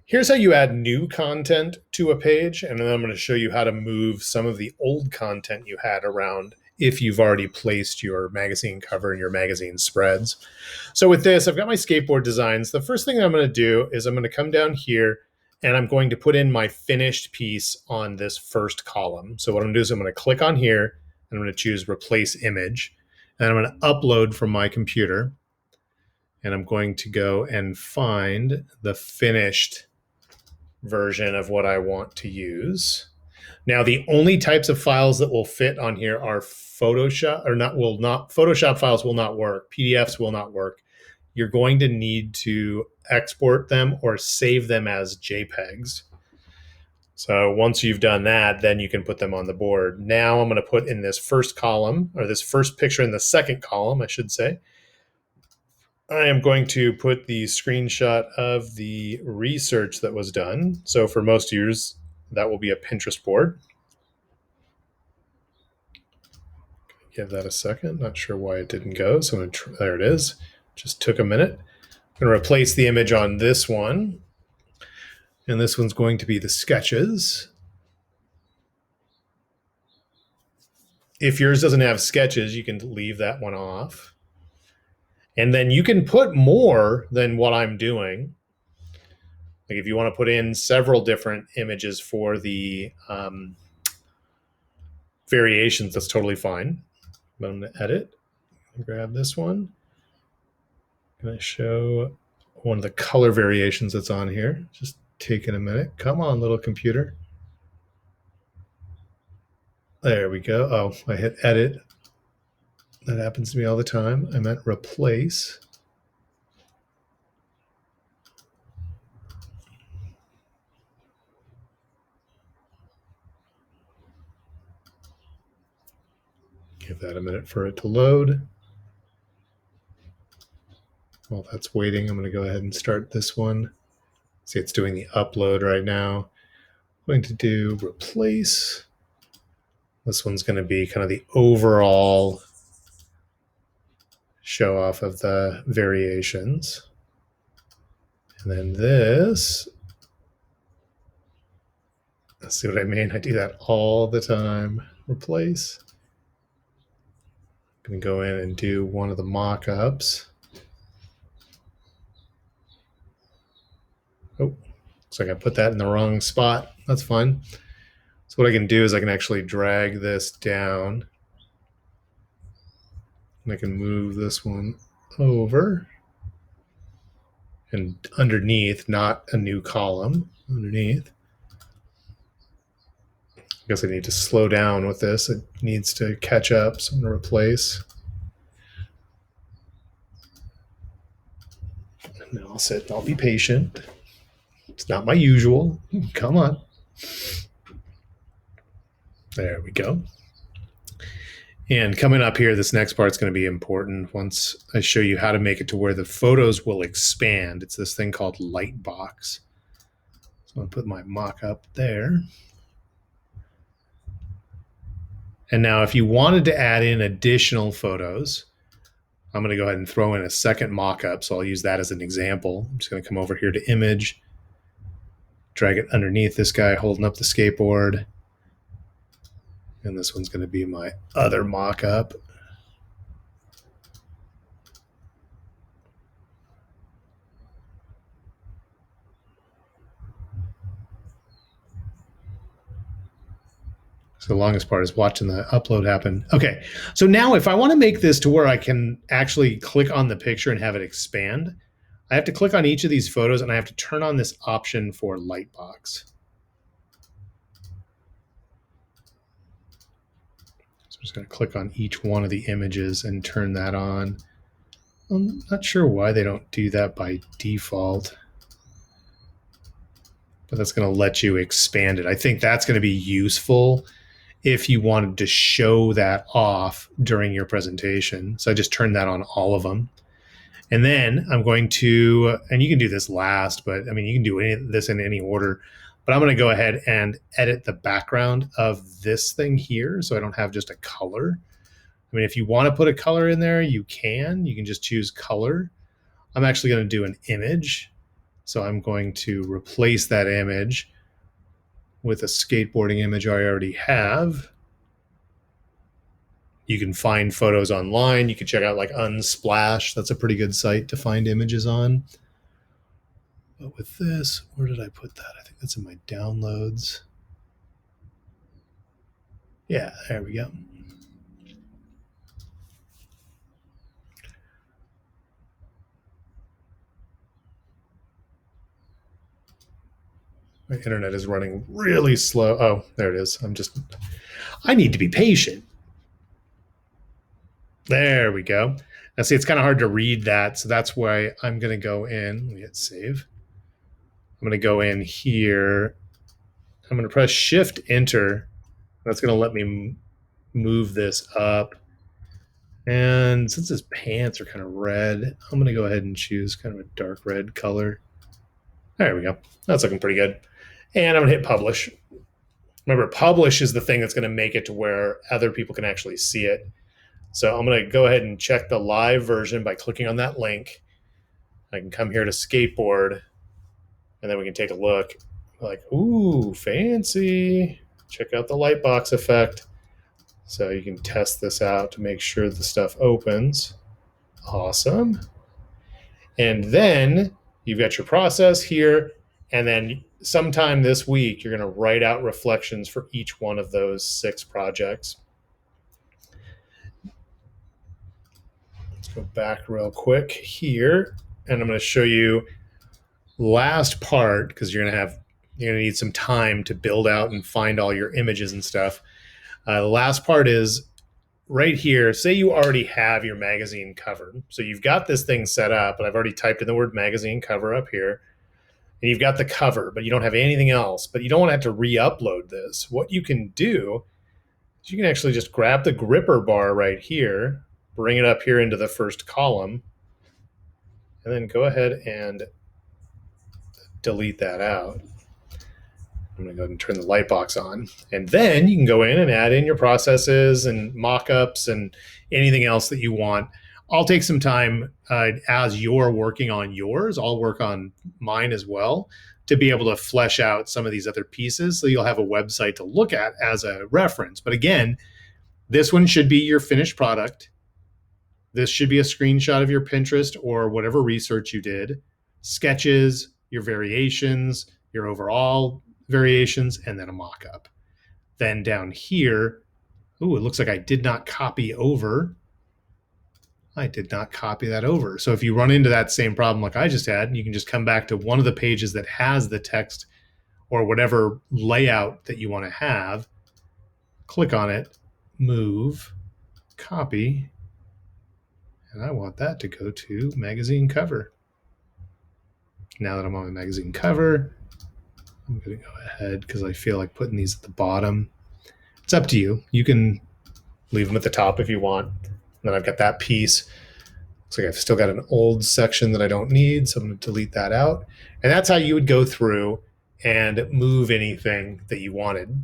Here's how you add new content to a page, and then I'm going to show you how to move some of the old content you had around if you've already placed your magazine cover and your magazine spreads. So with this, I've got my skateboard designs. The first thing I'm going to do is I'm going to come down here and I'm going to put in my finished piece on this first column. So what I'm going to do is I'm going to click on here and I'm going to choose replace image, and I'm going to upload from my computer, and I'm going to go and find the finished version of what I want to use. Now, the only types of files that will fit on here are Photoshop, or not, will not, Photoshop files will not work. PDFs will not work. You're going to need to export them or save them as JPEGs. So once you've done that, then you can put them on the board. Now I'm going to put in this first column, or this first picture in the second column, I should say. I am going to put the screenshot of the research that was done. So for most users, that will be a Pinterest board. Give that a second. Not sure why it didn't go. So there it is. Just took a minute. I'm going to replace the image on this one. And this one's going to be the sketches. If yours doesn't have sketches, you can leave that one off. And then you can put more than what I'm doing. Like if you want to put in several different images for the variations, that's totally fine. But I'm going to edit, grab this one. I'm going to show one of the color variations that's on here. Just taking a minute. Come on, little computer. There we go. Oh, I hit edit. That happens to me all the time. I meant replace. Give that a minute for it to load. While that's waiting, I'm going to go ahead and start this one. See, it's doing the upload right now. I'm going to do replace. This one's going to be kind of the overall show off of the variations. And then this, see what I mean? I do that all the time. Replace. I'm going to go in and do one of the mock-ups. Oh, looks like I put that in the wrong spot. That's fine. So what I can do is I can actually drag this down. And I can move this one over. And underneath, not a new column, underneath. I guess I need to slow down with this. It needs to catch up, so I'm going to replace. And then I'll sit and I'll be patient. It's not my usual. Come on. There we go. And coming up here, this next part is going to be important once I show you how to make it to where the photos will expand. It's this thing called Lightbox. So I'll put my mock-up there. And now if you wanted to add in additional photos, I'm going to go ahead and throw in a second mock-up. So I'll use that as an example. I'm just going to come over here to image, drag it underneath this guy holding up the skateboard. And this one's going to be my other mock-up. So the longest part is watching the upload happen. Okay, so now if I want to make this to where I can actually click on the picture and have it expand, I have to click on each of these photos and I have to turn on this option for Lightbox. So I'm just going to click on each one of the images and turn that on. I'm not sure why they don't do that by default, but that's going to let you expand it. I think that's going to be useful if you wanted to show that off during your presentation. So I just turned that on all of them. And then I'm going to, and you can do this last, but I mean, you can do this in any order, but I'm going to go ahead and edit the background of this thing here so I don't have just a color. I mean, if you want to put a color in there, you can just choose color. I'm actually going to do an image. So I'm going to replace that image with a skateboarding image I already have. You can find photos online. You can check out like Unsplash. That's a pretty good site to find images on. But with this, where did I put that? I think that's in my downloads. Yeah, there we go. My internet is running really slow. Oh, there it is. I need to be patient. There we go. Now, see, it's kind of hard to read that. So that's why I'm going to go in. Let me hit save. I'm going to go in here. I'm going to press Shift Enter. That's going to let me move this up. And since his pants are kind of red, I'm going to go ahead and choose kind of a dark red color. There we go. That's looking pretty good. And I'm going to hit Publish. Remember, Publish is the thing that's going to make it to where other people can actually see it. So I'm going to go ahead and check the live version by clicking on that link. I can come here to skateboard, and then we can take a look. Like, ooh, fancy. Check out the Lightbox effect. So you can test this out to make sure the stuff opens. Awesome. And then you've got your process here. And then sometime this week, you're going to write out reflections for each one of those 6 projects. Let's go back real quick here. And I'm going to show you last part, because you're going to need some time to build out and find all your images and stuff. The last part is right here. Say you already have your magazine cover. So you've got this thing set up, and I've already typed in the word magazine cover up here. And you've got the cover, but you don't have anything else. But you don't want to have to re-upload this. What you can do is you can actually just grab the gripper bar right here, bring it up here into the first column, and then go ahead and delete that out. I'm going to go ahead and turn the Lightbox on. And then you can go in and add in your processes and mock-ups and anything else that you want. I'll take some time as you're working on yours. I'll work on mine as well to be able to flesh out some of these other pieces so you'll have a website to look at as a reference. But again, this one should be your finished product. This should be a screenshot of your Pinterest or whatever research you did, sketches, your variations, your overall variations, and then a mock-up. Then down here, ooh, it looks like I did not copy over. I did not copy that over. So if you run into that same problem like I just had, you can just come back to one of the pages that has the text or whatever layout that you want to have, click on it, move, copy, and I want that to go to magazine cover. Now that I'm on the magazine cover, I'm going to go ahead because I feel like putting these at the bottom. It's up to you. You can leave them at the top if you want. And then I've got that piece. Looks like I've still got an old section that I don't need, so I'm going to delete that out. And that's how you would go through and move anything that you wanted.